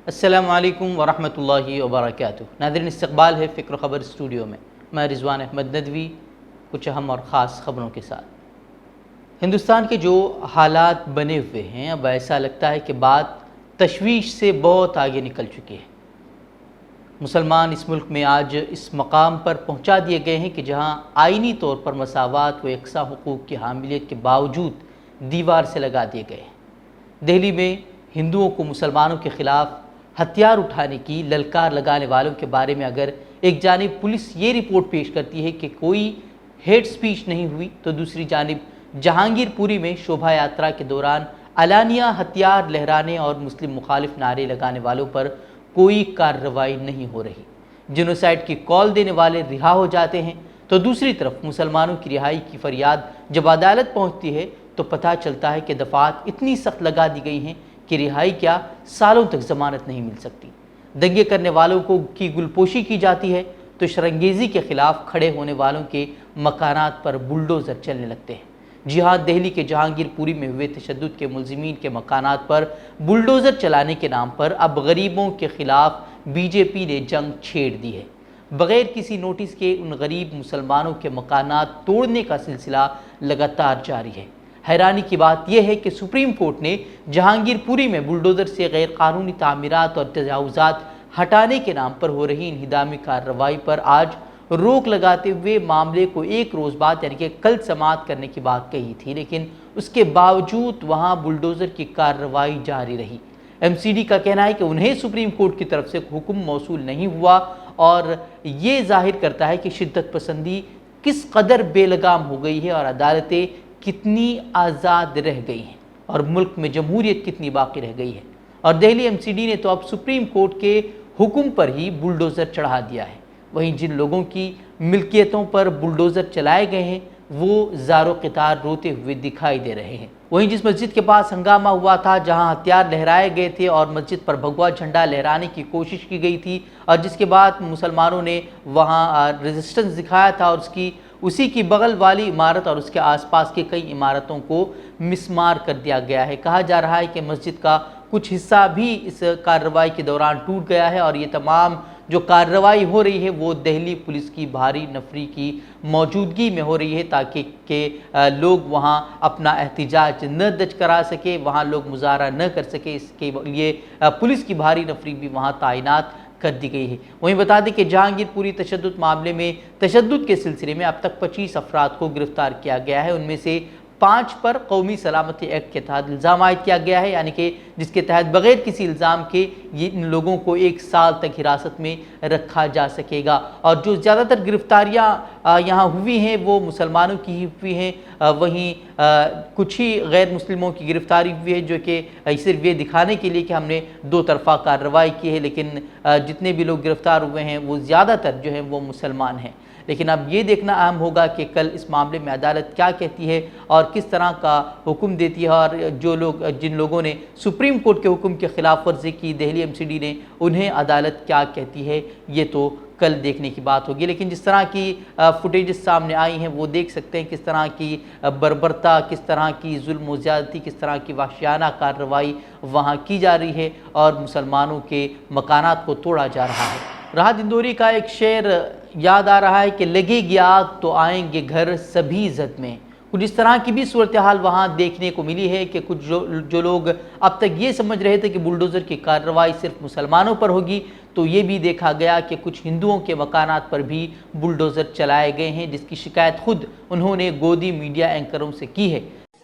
السلام علیکم ورحمۃ اللہ وبرکاتہ۔ ناظرین، استقبال ہے فکر و خبر اسٹوڈیو میں رضوان احمد ندوی کچھ اہم اور خاص خبروں کے ساتھ۔ ہندوستان کے جو حالات بنے ہوئے ہیں، اب ایسا لگتا ہے کہ بات تشویش سے بہت آگے نکل چکی ہے۔ مسلمان اس ملک میں آج اس مقام پر پہنچا دیے گئے ہیں کہ جہاں آئینی طور پر مساوات و یکساں حقوق کی حامیت کے باوجود دیوار سے لگا دیے گئے ہیں۔ دہلی میں ہندوؤں کو مسلمانوں کے خلاف ہتھیار اٹھانے کی للکار لگانے والوں کے بارے میں اگر ایک جانب پولیس یہ رپورٹ پیش کرتی ہے کہ کوئی ہیٹ سپیچ نہیں ہوئی، تو دوسری جانب جہانگیر پوری میں شوبھا یاترا کے دوران علانیہ ہتھیار لہرانے اور مسلم مخالف نعرے لگانے والوں پر کوئی کارروائی نہیں ہو رہی۔ جینوسائیڈ کی کال دینے والے رہا ہو جاتے ہیں، تو دوسری طرف مسلمانوں کی رہائی کی فریاد جب عدالت پہنچتی ہے تو پتہ چلتا ہے کہ دفعات اتنی سخت لگا دی گئی ہیں کہ رہائی کیا سالوں تک ضمانت نہیں مل سکتی۔ دنگے کرنے والوں کی گلپوشی کی جاتی ہے تو شرنگیزی کے خلاف کھڑے ہونے والوں کے مکانات پر بلڈوزر چلنے لگتے ہیں۔ جی ہاں، دہلی کے جہانگیر پوری میں ہوئے تشدد کے ملزمین کے مکانات پر بلڈوزر چلانے کے نام پر اب غریبوں کے خلاف بی جے پی نے جنگ چھیڑ دی ہے۔ بغیر کسی نوٹس کے ان غریب مسلمانوں کے مکانات توڑنے کا سلسلہ لگاتار جاری ہے۔ حیرانی کی بات یہ ہے کہ سپریم کورٹ نے جہانگیر پوری میں بلڈوزر سے غیر قانونی تعمیرات اور تجاوزات ہٹانے کے نام پر ہو رہی انہدامی کارروائی پر آج روک لگاتے ہوئے معاملے کو ایک روز بعد یعنی کہ کل سماعت کرنے کی بات کہی تھی، لیکن اس کے باوجود وہاں بلڈوزر کی کارروائی جاری رہی۔ ایم سی ڈی کا کہنا ہے کہ انہیں سپریم کورٹ کی طرف سے حکم موصول نہیں ہوا، اور یہ ظاہر کرتا ہے کہ شدت پسندی کس قدر بے لگام ہو گئی ہے اور عدالتیں کتنی آزاد رہ گئی ہیں اور ملک میں جمہوریت کتنی باقی رہ گئی ہے۔ اور دہلی ایم سی ڈی نے تو اب سپریم کورٹ کے حکم پر ہی بلڈوزر چڑھا دیا ہے۔ وہیں جن لوگوں کی ملکیتوں پر بلڈوزر چلائے گئے ہیں وہ زار و قطار روتے ہوئے دکھائی دے رہے ہیں۔ وہیں جس مسجد کے پاس ہنگامہ ہوا تھا، جہاں ہتھیار لہرائے گئے تھے اور مسجد پر بھگوا جھنڈا لہرانے کی کوشش کی گئی تھی، اور جس کے بعد مسلمانوں نے وہاں ریزسٹنس دکھایا تھا اور اسی کی بغل والی عمارت اور اس کے آس پاس کی کئی عمارتوں کو مسمار کر دیا گیا ہے۔ کہا جا رہا ہے کہ مسجد کا کچھ حصہ بھی اس کارروائی کے دوران ٹوٹ گیا ہے، اور یہ تمام جو کارروائی ہو رہی ہے وہ دہلی پولیس کی بھاری نفری کی موجودگی میں ہو رہی ہے، تاکہ لوگ وہاں اپنا احتجاج نہ درج کرا سکے، وہاں لوگ مظاہرہ نہ کر سکے۔ اس کے لیے پولیس کی بھاری نفری بھی وہاں تعینات کر دی گئی ہے۔ وہیں بتا دیں کہ جہانگیر پوری تشدد معاملے میں تشدد کے سلسلے میں اب تک 25 افراد کو گرفتار کیا گیا ہے۔ ان میں سے 5 پر قومی سلامتی ایکٹ کے تحت الزام عائد کیا گیا ہے، یعنی کہ جس کے تحت بغیر کسی الزام کے ان لوگوں کو 1 سال تک حراست میں رکھا جا سکے گا۔ اور جو زیادہ تر گرفتاریاں یہاں ہوئی ہیں وہ مسلمانوں کی ہی ہوئی ہیں، وہیں کچھ ہی غیر مسلموں کی گرفتاری ہوئی ہے، جو کہ صرف یہ دکھانے کے لیے کہ ہم نے 2 طرفہ کارروائی کی ہے، لیکن جتنے بھی لوگ گرفتار ہوئے ہیں وہ زیادہ تر جو ہیں وہ مسلمان ہیں۔ لیکن اب یہ دیکھنا اہم ہوگا کہ کل اس معاملے میں عدالت کیا کہتی ہے اور کس طرح کا حکم دیتی ہے، اور جن لوگوں نے سپریم کورٹ کے حکم کی خلاف ورزی کی دہلی ایم سی ڈی نے، انہیں عدالت کیا کہتی ہے، یہ تو کل دیکھنے کی بات ہوگی۔ لیکن جس طرح کی فوٹیجز سامنے آئی ہیں وہ دیکھ سکتے ہیں کس طرح کی بربرتا، کس طرح کی ظلم و زیادتی، کس طرح کی وحشیانہ کارروائی وہاں کی جا رہی ہے اور مسلمانوں کے مکانات کو توڑا جا رہا ہے۔ راحت اندوری کا ایک شعر یاد آ رہا ہے کہ لگے گی آگ تو آئیں گے گھر سبھی زد میں۔ کچھ اس طرح کی بھی صورتحال وہاں دیکھنے کو ملی ہے کہ کچھ جو لوگ اب تک یہ سمجھ رہے تھے کہ بلڈوزر کی کارروائی صرف مسلمانوں پر ہوگی، تو یہ بھی دیکھا گیا کہ کچھ ہندوؤں کے مکانات پر بھی بلڈوزر چلائے گئے ہیں، جس کی شکایت خود انہوں نے گودی میڈیا اینکروں سے کی ہے۔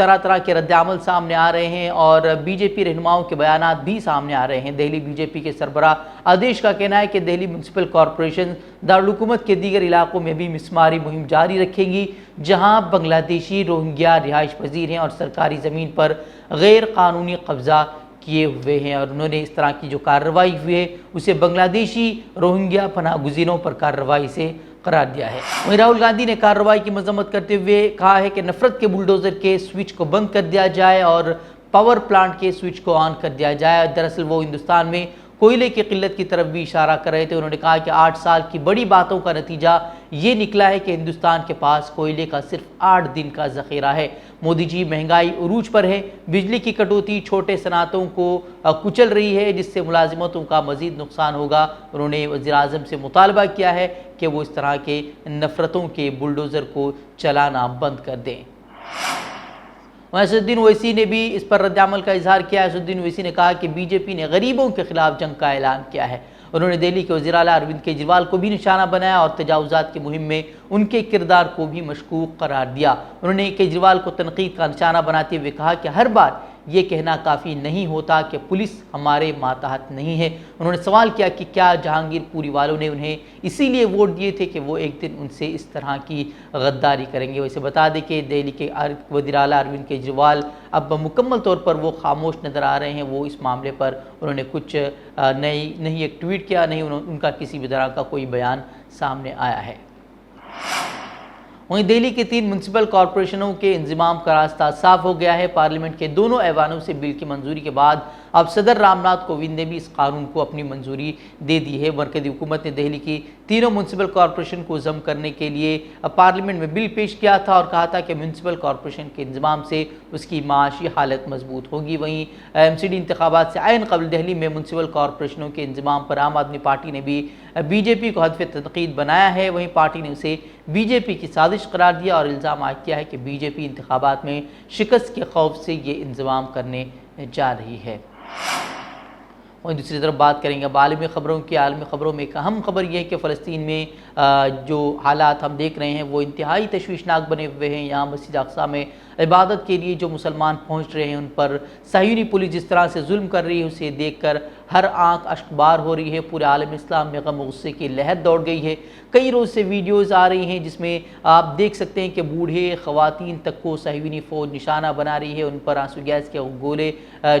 طرح طرح کے رد عمل سامنے آ رہے ہیں اور بی جے پی رہنماؤں کے بیانات بھی سامنے آ رہے ہیں۔ دہلی بی جے پی کے سربراہ آدیش کا کہنا ہے کہ دہلی میونسپل کارپوریشن دارالحکومت کے دیگر علاقوں میں بھی مسماری مہم جاری رکھیں گی جہاں بنگلہ دیشی روہنگیا رہائش پذیر ہیں اور سرکاری زمین پر غیر قانونی قبضہ کیے ہوئے ہیں، اور انہوں نے اس طرح کی جو کارروائی ہوئی ہے اسے بنگلہ دیشی روہنگیا پناہ گزینوں پر کارروائی سے قرار دیا ہے۔ وہیں راہل گاندھی نے کارروائی کی مذمت کرتے ہوئے کہا ہے کہ نفرت کے بلڈوزر کے سوئچ کو بند کر دیا جائے اور پاور پلانٹ کے سوئچ کو آن کر دیا جائے۔ دراصل وہ ہندوستان میں کوئلے کی قلت کی طرف بھی اشارہ کر رہے تھے۔ انہوں نے کہا کہ 8 سال کی بڑی باتوں کا نتیجہ یہ نکلا ہے کہ ہندوستان کے پاس کوئلے کا صرف 8 دن کا ذخیرہ ہے۔ مودی جی مہنگائی عروج پر ہے، بجلی کی کٹوتی چھوٹے صنعتوں کو کچل رہی ہے جس سے ملازمتوں کا مزید نقصان ہوگا۔ انہوں نے وزیر اعظم سے مطالبہ کیا ہے کہ وہ اس طرح کے نفرتوں کے بلڈوزر کو چلانا بند کر دیں۔ اسد الدین اویسی نے بھی اس پر رد عمل کا اظہار کیا ہے۔ اسد الدین اویسی نے کہا کہ بی جے پی نے غریبوں کے خلاف جنگ کا اعلان کیا ہے۔ انہوں نے دہلی کے وزیر اعلیٰ اروند کیجریوال کو بھی نشانہ بنایا اور تجاوزات کی مہم میں ان کے کردار کو بھی مشکوک قرار دیا۔ انہوں نے کیجریوال کو تنقید کا نشانہ بناتے ہوئے کہا کہ ہر بار یہ کہنا کافی نہیں ہوتا کہ پولیس ہمارے ماتحت نہیں ہے۔ انہوں نے سوال کیا کہ کیا جہانگیر پوری والوں نے انہیں اسی لیے ووٹ دیے تھے کہ وہ ایک دن ان سے اس طرح کی غداری کریں گے۔ ویسے بتا دیں کہ دہلی کے وزیر اعلیٰ اروند کیجریوال اب مکمل طور پر وہ خاموش نظر آ رہے ہیں۔ وہ اس معاملے پر انہوں نے کچھ نہیں ایک ٹویٹ کیا، نہیں ان کا کسی بھی طرح کا کوئی بیان سامنے آیا ہے۔ وہیں دہلی کے 3 میونسپل کارپوریشنوں کے انضمام کا راستہ صاف ہو گیا ہے۔ پارلیمنٹ کے دونوں ایوانوں سے بل کی منظوری کے بعد اب صدر رام ناتھ کووند نے بھی اس قانون کو اپنی منظوری دے دی ہے۔ مرکزی حکومت نے دہلی کی تینوں میونسپل کارپوریشن کو ضم کرنے کے لیے پارلیمنٹ میں بل پیش کیا تھا اور کہا تھا کہ میونسپل کارپوریشن کے انضمام سے اس کی معاشی حالت مضبوط ہوگی۔ وہیں ایم سی ڈی انتخابات سے عین قبل دہلی میں میونسپل کارپوریشنوں کے انضمام پر عام آدمی پارٹی نے بھی بی جے پی کو ہدف تنقید بنایا ہے۔ وہیں پارٹی نے اسے بی جے پی کی سازش قرار دیا اور الزام عائد کیا ہے کہ بی جے پی انتخابات میں شکست کے خوف سے یہ انضمام کرنے جا رہی ہے۔ اور دوسری طرف بات کریں گے اب عالمی خبروں کی۔ عالمی خبروں میں ایک اہم خبر یہ ہے کہ فلسطین میں جو حالات ہم دیکھ رہے ہیں وہ انتہائی تشویشناک بنے ہوئے ہیں۔ یہاں مسجد اقصیٰ میں عبادت کے لیے جو مسلمان پہنچ رہے ہیں ان پر صہیونی پولیس جس طرح سے ظلم کر رہی ہے اسے دیکھ کر ہر آنکھ اشکبار ہو رہی ہے۔ پورے عالم اسلام میں غم و غصے کی لہر دوڑ گئی ہے۔ کئی روز سے ویڈیوز آ رہی ہیں جس میں آپ دیکھ سکتے ہیں کہ بوڑھے خواتین تک کو صہیونی فوج نشانہ بنا رہی ہے، ان پر آنسو گیس کے گولے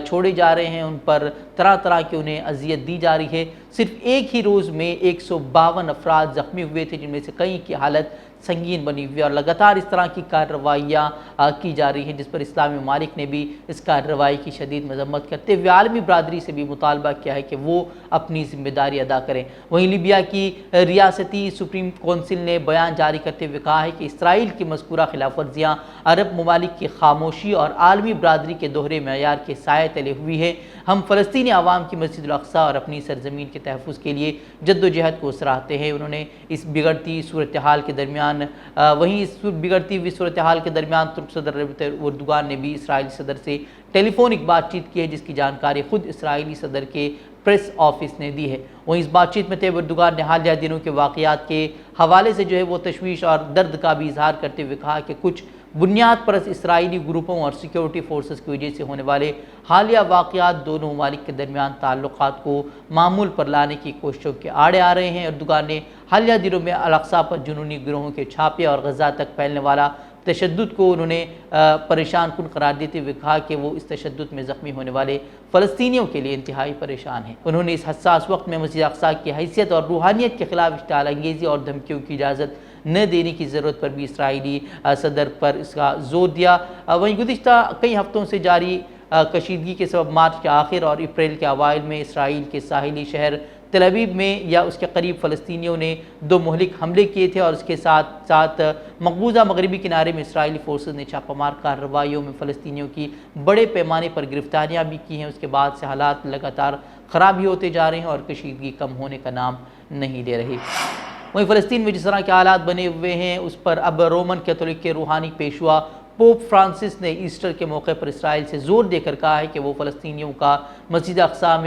چھوڑے جا رہے ہیں، ان پر طرح طرح کی انہیں اذیت دی جا رہی ہے۔ صرف ایک ہی روز میں 152 افراد زخمی ہوئے تھے جن میں سے کئی کی حالت سنگین بنی ہوئی اور لگاتار اس طرح کی کارروائیاں کی جا رہی ہیں جس پر اسلامی ممالک نے بھی اس کارروائی کی شدید مذمت کرتے ہوئے عالمی برادری سے بھی مطالبہ کیا ہے کہ وہ اپنی ذمہ داری ادا کریں۔ وہیں لیبیا کی ریاستی سپریم کونسل نے بیان جاری کرتے ہوئے کہا ہے کہ اسرائیل کی مذکورہ خلاف ورزیاں عرب ممالک کی خاموشی اور عالمی برادری کے دوہرے معیار کے سائے تلے ہوئی ہے۔ ہم فلسطینی عوام کی مسجد الاقصیٰ اور اپنی سرزمین کے تحفظ کے لیے جدوجہد کو سراہتے ہیں۔ انہوں نے اس بگڑتی صورتحال کے درمیان ترک صدر اردوغان نے بھی اسرائیلی صدر سے ٹیلی فونک بات چیت کی ہے جس کی جانکاری خود اسرائیلی صدر کے پریس آفس نے دی ہے۔ وہیں اس بات چیت میں طیب اردوغان نے حالیہ دنوں کے واقعات کے حوالے سے وہ تشویش اور درد کا بھی اظہار کرتے ہوئے کہا کہ کچھ بنیاد پرست اسرائیلی گروپوں اور سیکیورٹی فورسز کی وجہ سے ہونے والے حالیہ واقعات دونوں ممالک کے درمیان تعلقات کو معمول پر لانے کی کوششوں کے آڑے آ رہے ہیں۔ اردوغان نے حالیہ دنوں میں الاقصیٰ پر جنونی گروہوں کے چھاپے اور غزہ تک پھیلنے والا تشدد کو انہوں نے پریشان کن قرار دیتے ہوئے کہا کہ وہ اس تشدد میں زخمی ہونے والے فلسطینیوں کے لیے انتہائی پریشان ہیں۔ انہوں نے اس حساس وقت میں مسجد اقصیٰ کی حیثیت اور روحانیت کے خلاف اشتعال انگیزی اور دھمکیوں کی اجازت نہ دینے کی ضرورت پر بھی اسرائیلی صدر پر اس کا زور دیا۔ وہیں گزشتہ کئی ہفتوں سے جاری کشیدگی کے سبب مارچ کے آخر اور اپریل کے اوائل میں اسرائیل کے ساحلی شہر تل ابیب میں یا اس کے قریب فلسطینیوں نے 2 مہلک حملے کیے تھے اور اس کے ساتھ ساتھ مقبوضہ مغربی کنارے میں اسرائیلی فورسز نے چھاپہ مار کارروائیوں میں فلسطینیوں کی بڑے پیمانے پر گرفتاریاں بھی کی ہیں۔ اس کے بعد سے حالات لگاتار خراب ہی ہوتے جا رہے ہیں اور کشیدگی کم ہونے کا نام نہیں لے رہی۔ وہیں فلسطین میں جس طرح کے حالات بنے ہوئے ہیں اس پر اب رومن کیتھولک کے روحانی پیشوا پوپ فرانسس نے ایسٹر کے موقع پر اسرائیل سے زور دے کر کہا ہے کہ وہ فلسطینیوں کو مسجد اقصیٰ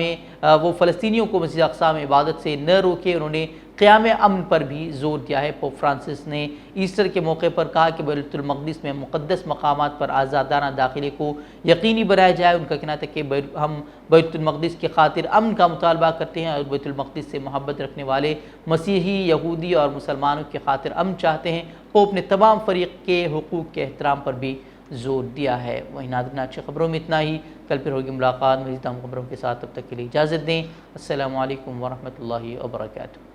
میں عبادت سے نہ روکے۔ انہوں نے قیام امن پر بھی زور دیا ہے۔ پوپ فرانسس نے ایسٹر کے موقع پر کہا کہ بیت المقدس میں مقدس مقامات پر آزادانہ داخلے کو یقینی بنایا جائے۔ ان کا کہنا تھا کہ ہم بیت المقدس کی خاطر امن کا مطالبہ کرتے ہیں اور بیت المقدس سے محبت رکھنے والے مسیحی، یہودی اور مسلمانوں کی خاطر امن چاہتے ہیں۔ پوپ نے تمام فریق کے حقوق کے احترام پر بھی زور دیا ہے۔ وہیں ناظرین آج کی خبروں میں اتنا ہی، کل پھر ہوگی ملاقات مزید اہم خبروں کے ساتھ، تب تک کے لیے اجازت دیں۔ السلام علیکم ورحمۃ اللہ وبرکاتہ۔